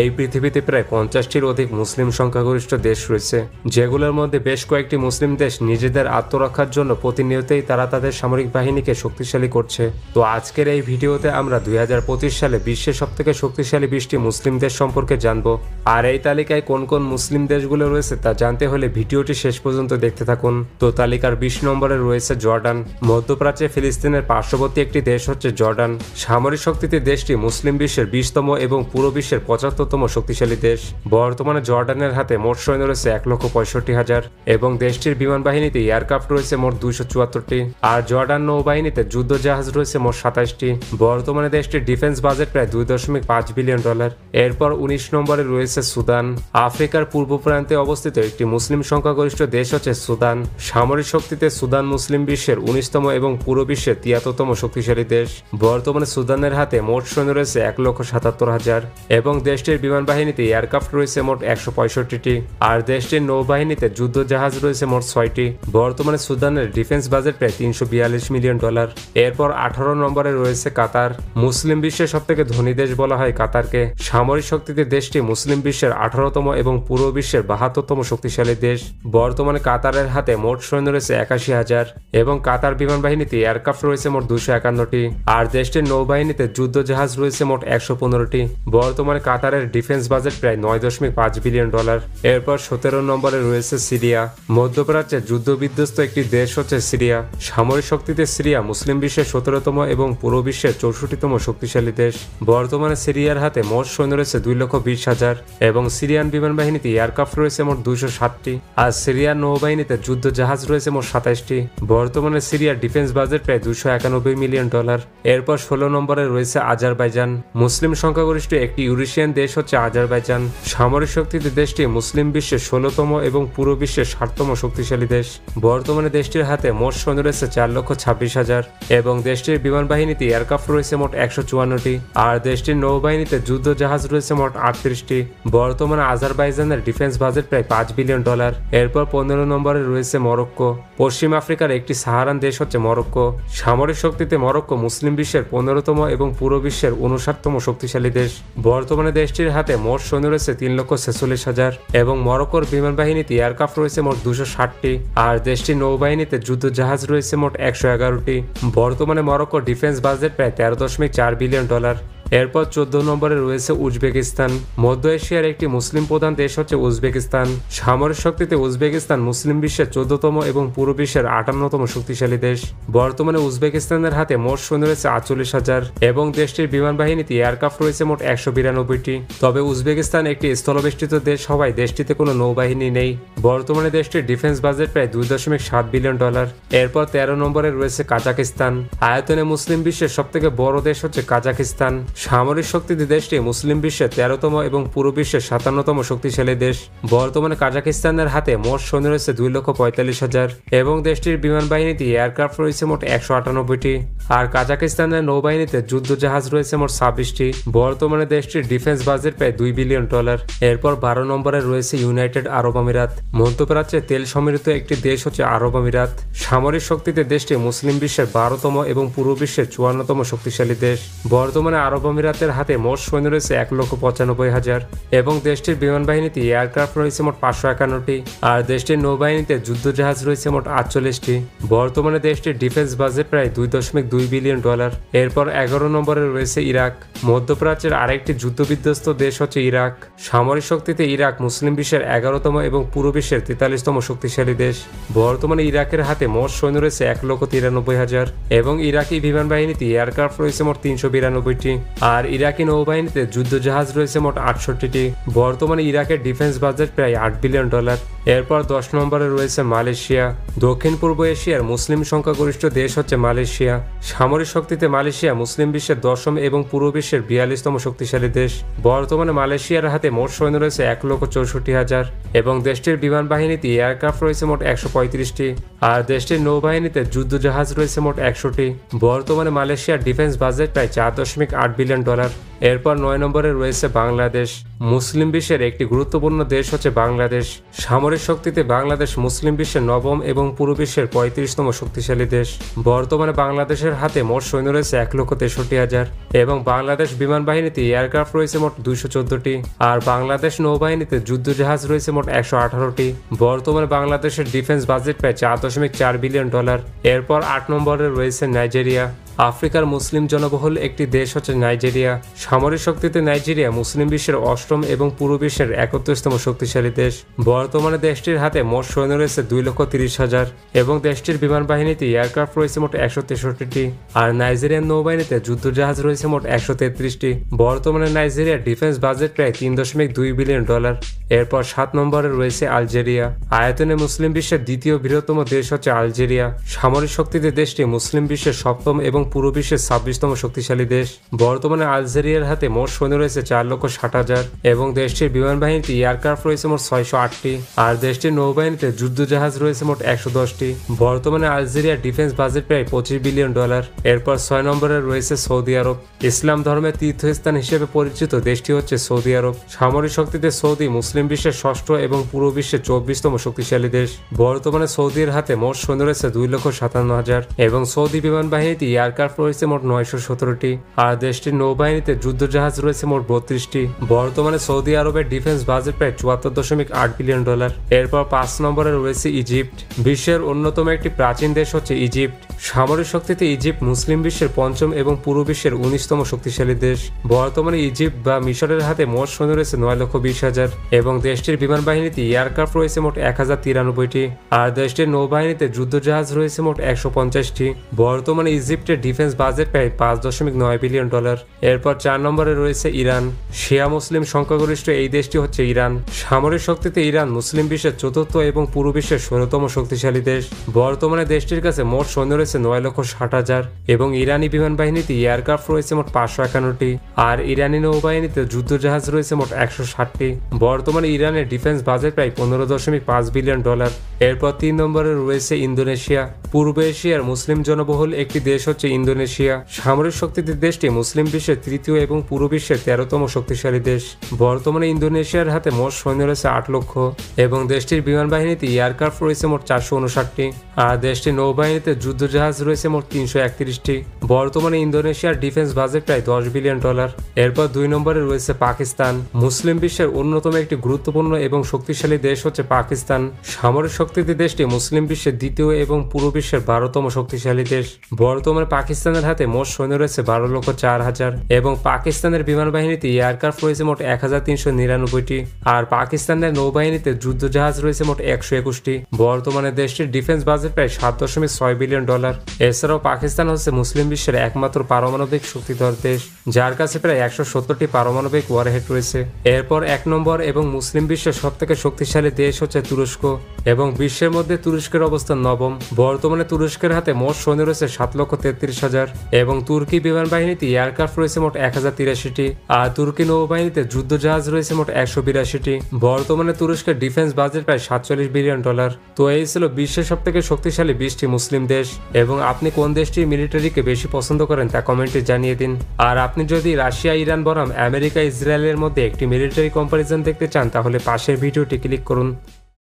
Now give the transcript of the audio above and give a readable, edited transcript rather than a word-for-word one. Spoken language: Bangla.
এই পৃথিবীতে প্রায় 50টির অধিক মুসলিম সংখ্যাগরিষ্ঠ দেশ রয়েছে, যেগুলোর মধ্যে বেশ কয়েকটি মুসলিম দেশ নিজেদের আত্মরক্ষার জন্য প্রতিনিয়তই তারা তাদের সামরিক বাহিনীকে শক্তিশালী করছে। তো আজকের এই ভিডিওতে আমরা 2025 সালে বিশ্বের সবথেকে শক্তিশালী 20টি মুসলিম দেশ সম্পর্কে জানবো। আর এই তালিকায় কোন কোন মুসলিম দেশগুলো রয়েছে তা জানতে হলে ভিডিওটি শেষ পর্যন্ত দেখতে থাকুন। তো তালিকার 20 নম্বরে রয়েছে জর্ডান। মধ্যপ্রাচ্যে ফিলিস্তিনের পার্শ্ববর্তী একটি দেশ হচ্ছে জর্ডান। সামরিক শক্তিতে দেশটি মুসলিম বিশ্বের 20তম এবং পুরো বিশ্বের 75তম শক্তিশালী দেশ। বর্তমানে জর্ডানের হাতে মোট সৈন্য রয়েছে 1,65,000 এবং দেশটির বিমান বাহিনীতে এয়ারক্রাফট রয়েছে মোট 274টি। আর জর্ডান নৌবাহিনীতে যুদ্ধ জাহাজ রয়েছে মোট 27টি। বর্তমানে দেশটির ডিফেন্স বাজেট প্রায় $2.5 বিলিয়ন। এরপর 19 নম্বরে রয়েছে সুদান। আফ্রিকার পূর্ব প্রান্তে অবস্থিত একটি মুসলিম সংখ্যাগরিষ্ঠ দেশ হচ্ছে সুদান। সামরিক শক্তিতে সুদান মুসলিম বিশ্বের 19তম এবং পুরো বিশ্বের 73তম শক্তিশালী দেশ। বর্তমানে সুদানের হাতে মোট সৈন্য রয়েছে 1,77,000 এবং দেশটির বিমান বাহিনীতে এয়ারক্রাফট রয়েছে মোট 165টি। আর দেশটির নৌবাহিনীতে যুদ্ধ জাহাজ রয়েছে মোট 6টি। বর্তমানে সুদানের ডিফেন্স বাজেট প্রায় $342 মিলিয়ন। এরপর 18 নম্বরে রয়েছে কাতার। মুসলিম বিশ্বের সবথেকে ধনী দেশ বলা হয় কাতারকে। সামরিক শক্তিতে দেশটি মুসলিম বিশ্বের 18তম এবং পুরো বিশ্বের 72তম শক্তিশালী দেশ। বর্তমানে কাতারের হাতে মোট সৈন্য রয়েছে 81,000 এবং কাতার বিমান বাহিনীতে এয়ারক্রাফট রয়েছে মোট 251টি। আর দেশটির নৌবাহিনীতে যুদ্ধ জাহাজ রয়েছে মোট 115টি। বর্তমানে কাতারের ডিফেন্স বাজেট প্রায় $9.5 বিলিয়ন। এরপর 17 নম্বরে রয়েছে সিরিয়া। মধ্যপ্রাচ্যের যুদ্ধ বিধ্বস্ত একটি দেশ হচ্ছে সিরিয়া। সামরিক শক্তিতে সিরিয়া মুসলিম বিশ্বের 17তম এবং পুরো বিশ্বের 64তম শক্তিশালী দেশ। বর্তমানে সিরিয়ার হাতে মোট সৈন্য রয়েছে 2,20,000 এবং সিরিয়ান বিমান বাহিনীতে এয়ারক্রাফট রয়েছে মোট 260টি। আর সিরিয়ার নৌবাহিনীতে যুদ্ধ জাহাজ রয়েছে মোট 27টি। বর্তমানে সিরিয়ার ডিফেন্স বাজেট প্রায় $291 মিলিয়ন। এরপর 16 নম্বরে রয়েছে আজারবাইজান। মুসলিম সংখ্যাগরিষ্ঠ একটি ইউরেশিয়ান দেশ হচ্ছে আজারবাইজান। সামরিক শক্তিতে দেশটি মুসলিম বিশ্বের 16তম এবং পুরো বিশ্বের 60তম শক্তিশালী দেশ। বর্তমানে দেশটির হাতে মোট সৈন্য রয়েছে 4,26,000 এবং দেশটির বিমান বাহিনীতে এয়ারক্রাফট রয়েছে মোট 154টি। আর দেশটির নৌবাহিনীতে যুদ্ধ জাহাজ রয়েছে মোট 38টি। বর্তমানে আজারবাইজানের ডিফেন্স বাজেট প্রায় $5 বিলিয়ন। এরপর 15 নম্বরে রয়েছে মরক্কো। পশ্চিম আফ্রিকার একটি সাহারান দেশ হচ্ছে মরক্কো। সামরিক শক্তিতে মরক্কো মুসলিম বিশ্বের 15তম এবং পুরো বিশ্বের 59তম শক্তিশালী দেশ। বর্তমানে দেশটির হাতে মোট সৈন্য রয়েছে 3,46,000 এবং মরক্কোর বিমান বাহিনীতে এয়ারক্রাফট রয়েছে মোট 260টি। আর দেশটির নৌবাহিনীতে যুদ্ধ জাহাজ রয়েছে মোট 111টি। বর্তমানে মরক্কোর ডিফেন্স বাজেট প্রায় $13.4 বিলিয়ন। এরপর 14 নম্বরে রয়েছে উজবেকিস্তান। মধ্য এশিয়ার একটি মুসলিম প্রধান দেশ হচ্ছে উজবেকিস্তান। সামরিক শক্তিতে উজবেকিস্তান মুসলিম বিশ্বের 14তম এবং পুরো বিশ্বের 58তম শক্তিশালী দেশ। বর্তমানে উজবেকিস্তানের হাতে মোট সৈন্য রয়েছে 48,000 এবং দেশটির বিমান বাহিনীতে এয়ারক্রাফট রয়েছে মোট 192টি। তবে উজবেকিস্তান একটি স্থলবেষ্টিত দেশ হওয়ায় দেশটিতে কোনো নৌবাহিনী নেই। বর্তমানে দেশটির ডিফেন্স বাজেট প্রায় $2.7 বিলিয়ন। এরপর 13 নম্বরে রয়েছে কাজাকিস্তান। আয়তনে মুসলিম বিশ্বের সবথেকে বড় দেশ হচ্ছে কাজাকিস্তান। সামরিক শক্তিতে দেশটি মুসলিম বিশ্বের 13তম এবং পুরো বিশ্বের 57তম শক্তিশালী দেশ। বর্তমানে কাজাকিস্তানের হাতে মোট সৈন্য রয়েছে 2,45,000 এবং দেশটির বিমান বাহিনীতে এয়ারক্রাফট রয়েছে মোট 198টি। আর কাজাকিস্তানের নৌবাহিনীতে যুদ্ধ জাহাজ রয়েছে মোট 26টি। বর্তমানে দেশটির ডিফেন্স বাজেট প্রায় $2 বিলিয়ন। এরপর 12 নম্বরে রয়েছে ইউনাইটেড আরব আমিরাত। মধ্যপ্রাচ্যে তেল সমৃদ্ধ একটি দেশ হচ্ছে আরব আমিরাত। সামরিক শক্তিতে দেশটি মুসলিম বিশ্বের 12তম এবং পুরো বিশ্বের 54তম শক্তিশালী দেশ। বর্তমানে আরব আমিরাতের হাতে মোট সৈন্য রয়েছে 1,95,000 এবং দেশটির বিমান বাহিনীতে এয়ারক্রাফট রয়েছে মোট 551টি। আর দেশটির নৌবাহিনীতে যুদ্ধ জাহাজ রয়েছে মোট 48টি। বর্তমানে দেশটির ডিফেন্স বাজেট প্রায় $2.2 বিলিয়ন। এরপর 11 নম্বরে রয়েছে ইরাক। মধ্যপ্রাচ্যের আরেকটি যুদ্ধবিধ্বস্ত দেশ হচ্ছে ইরাক। সামরিক শক্তিতে ইরাক মুসলিম বিশ্বের 11তম এবং পুরো বিশ্বের 43তম শক্তিশালী দেশ। বর্তমানে ইরাকের হাতে মোট সৈন্য রয়েছে 1,93,000 এবং ইরাকি বিমান বাহিনীতে এয়ারক্রাফট রয়েছে মোট 392টি। আর ইরাকি নৌবাহিনীতে যুদ্ধ জাহাজ রয়েছে মোট 68টি। বর্তমানে ইরাকের ডিফেন্স বাজেট প্রায় $8 বিলিয়ন। এরপর 10 নম্বরে রয়েছে মালয়েশিয়া। দক্ষিণ পূর্ব এশিয়ার মুসলিম সংখ্যাগরিষ্ঠ দেশ হচ্ছে মালয়েশিয়া। সামরিক শক্তিতে মালয়েশিয়া মুসলিম বিশ্বের 10ম এবং পুরো বিশ্বের 42তম শক্তিশালী দেশ। বর্তমানে মালয়েশিয়ার হাতে মোট সৈন্য রয়েছে 1,64,000 এবং দেশটির বিমান বাহিনীতে এয়ারক্রাফট রয়েছে মোট 135টি। আর দেশটির নৌবাহিনীতে যুদ্ধ জাহাজ রয়েছে মোট 100টি। বর্তমানে মালয়েশিয়ার ডিফেন্স বাজেট প্রায় $4.8 বিলিয়ন। এরপর 9 নম্বরে রয়েছে বাংলাদেশ। মুসলিম বিশ্বের একটি গুরুত্বপূর্ণ দেশ হচ্ছে বাংলাদেশ। সামরিক শক্তিতে বাংলাদেশ মুসলিম বিশ্বের নবম এবং পুরো বিশ্বের 35তম শক্তিশালী দেশ। বর্তমানে বাংলাদেশের হাতে মোট সৈন্য রয়েছে 1,63,000 এবং বাংলাদেশ বিমান বাহিনীতে এয়ারক্রাফট রয়েছে মোট 214টি আর বাংলাদেশ নৌবাহিনীতে যুদ্ধজাহাজ রয়েছে মোট 118টি। বর্তমানে বাংলাদেশের ডিফেন্স বাজেট প্রায় $4.4 বিলিয়ন। এরপর 8 নম্বরে রয়েছে নাইজেরিয়া। আফ্রিকার মুসলিম জনবহুল একটি দেশ হচ্ছে নাইজেরিয়া। সামরিক শক্তিতে নাইজেরিয়া মুসলিম বিশ্বের 8ম এবং পুরো বিশ্বের 31তম শক্তিশালী দেশ। বর্তমানে দেশটির হাতে মোট সৈন্য রয়েছে 2,30,000 এবং দেশটির বিমান বাহিনীতে এয়ারক্রাফট রয়েছে মোট 163টি আর নাইজেরিয়ান নৌবাহিনীতে যুদ্ধজাহাজ রয়েছে মোট 133টি। বর্তমানে নাইজেরিয়ার ডিফেন্স বাজেট প্রায় $3.2 বিলিয়ন। এরপর 7 নম্বরে রয়েছে আলজেরিয়া। আয়তনে মুসলিম বিশ্বের দ্বিতীয় বৃহত্তম দেশ হচ্ছে আলজেরিয়া। সামরিক শক্তিতে দেশটি মুসলিম বিশ্বের 7ম এবং পুরো বিশ্বের 26তম শক্তিশালী দেশ। বর্তমানে আলজেরিয়ার হাতে মোট সৈন্য রয়েছে 4,60,000 এবং দেশটির বিমান বাহিনীতে এয়ারক্রাফট রয়েছে মোট 608টি আর দেশটির নৌবাহিনীতে যুদ্ধজাহাজ রয়েছে মোট 110টি। বর্তমানে আলজেরিয়ার ডিফেন্স বাজেট প্রায় $25 বিলিয়ন। এরপর 6 নম্বরে রয়েছে সৌদি আরব। ইসলাম ধর্মের তীর্থস্থান হিসেবে পরিচিত দেশটি হচ্ছে সৌদি আরব। সামরিক শক্তিতে সৌদি মুসলিম বিশ্বের 6ষ্ঠ এবং পুরো বিশ্বের 24তম শক্তিশালী দেশ। বর্তমানে সৌদির হাতে মোট সৈন্য রয়েছে 2,57,000 এবং সৌদি বিমান বাহিনীতে এয়ারক্রাফট রয়েছে মোট 917টি আর দেশটির নৌবাহিনীতে যুদ্ধজাহাজ রয়েছে মোট 32টি। বর্তমানে সৌদি আরবের ডিফেন্স বাজেট প্রায় $74.8 বিলিয়ন। এরপর 5 নম্বরে রয়েছে ইজিপ্ট। বিশ্বের অন্যতম একটি প্রাচীন দেশ হচ্ছে ইজিপ্ট। সামরিক শক্তিতে ইজিপ্ট মুসলিম বিশ্বের 5ম এবং পুরো বিশ্বের 19তম শক্তিশালী দেশ। বর্তমানে ইজিপ্ট বা মিশরের হাতে মোট সৈন্য রয়েছে 9,20,000 এবং দেশটির বিমান বাহিনীতে এয়ারক্রাফট রয়েছে মোট 1,093টি আর দেশটির নৌবাহিনীতে যুদ্ধজাহাজ রয়েছে মোট 150টি। বর্তমানে ইজিপ্টের ডিফেন্স বাজেট প্রায় $5.9 বিলিয়ন। এরপর 4 নম্বরে রয়েছে ইরান। শিয়া মুসলিম সংখ্যাগরিষ্ঠ এই দেশটি হচ্ছে ইরান। সামরিক শক্তিতে ইরান মুসলিম বিশ্বের 4র্থ এবং পুরো বিশ্বের 16তম শক্তিশালী দেশ। বর্তমানে দেশটির কাছে মোট সৈন্য রয়েছে 9,60,000 এবং ইরানি বিমান বাহিনীতে এয়ারক্রাফট রয়েছে মোট 551টি আর ইরানি নৌবাহিনীতে যুদ্ধজাহাজ রয়েছে মোট 160টি। বর্তমানে ইরানের ডিফেন্স বাজেট প্রায় $15.5 বিলিয়ন। এরপর 3 নম্বরে রয়েছে ইন্দোনেশিয়া। পূর্ব এশিয়ার মুসলিম জনবহুল একটি দেশ হচ্ছে ইন্দোনেশিয়া। সামরিক শক্তিতে দেশটি মুসলিম বিশ্বের 3য় এবং পুরো বিশ্বের 13তম শক্তিশালী দেশ। বর্তমানে ইন্দোনেশিয়ার হাতে মোট সৈন্য রয়েছে 8 লক্ষ এবং দেশটির বিমান বাহিনীতে এয়ারক্রাফট রয়েছে মোট 459টি আর দেশটির নৌবাহিনীতে যুদ্ধজাহাজ রয়েছে মোট 331টি। বর্তমানে ইন্দোনেশিয়ার ডিফেন্স বাজেট প্রায় $10 বিলিয়ন। এরপর 2 নম্বরে রয়েছে পাকিস্তান। মুসলিম বিশ্বের অন্যতম একটি গুরুত্বপূর্ণ এবং শক্তিশালী দেশ হচ্ছে পাকিস্তান। সামরিক শক্তিতে দেশটি মুসলিম বিশ্বের 2য় এবং পুরো বিশ্বের 12তম শক্তিশালী দেশ। বর্তমানে পাকিস্তানের হাতে মোট সৈন্য রয়েছে 12,04,000 এবং পাকিস্তানের বিমান বাহিনীতে এয়ারক্রাফট রয়েছে মোট 1,399টি আর পাকিস্তানের নৌবাহিনীতে যুদ্ধজাহাজ রয়েছে মোট 121টি। বর্তমানে দেশটির ডিফেন্স বাজেট প্রায় $7.6 বিলিয়ন। এছাড়াও পাকিস্তান হচ্ছে মুসলিম বিশ্বের একমাত্র পারমাণবিক শক্তিধর দেশ যার কাছে প্রায় 170টি পারমাণবিক ওয়ারহেড রয়েছে। এরপর 1 নম্বর এবং মুসলিম বিশ্বের সবথেকে শক্তিশালী দেশ হচ্ছে তুরস্ক এবং বিশ্বের মধ্যে তুরস্কের অবস্থান 9ম। বর্তমানে তুরস্কের হাতে মোট সৈন্য রয়েছে 7,33,000 এবং তুর্কি বিমান বাহিনীতে এয়ারক্রাফট রয়েছে মোট 1,083টি আর তুর্কি নৌবাহিনীতে যুদ্ধজাহাজ রয়েছে মোট 182টি। বর্তমানে তুরস্কের ডিফেন্স বাজেট প্রায় $47 বিলিয়ন। তো এই ছিল বিশ্বের সবথেকে শক্তিশালী 20টি মুসলিম দেশ এবং আপনি কোন দেশটির মিলিটারিকে বেশি পছন্দ করেন তা কমেন্টে জানিয়ে দিন। আর আপনি যদি রাশিয়া, ইরান বনাম আমেরিকা, ইসরায়েলের মধ্যে একটি মিলিটারি কম্পারিজন দেখতে চান তাহলে পাশের ভিডিওটি ক্লিক করুন।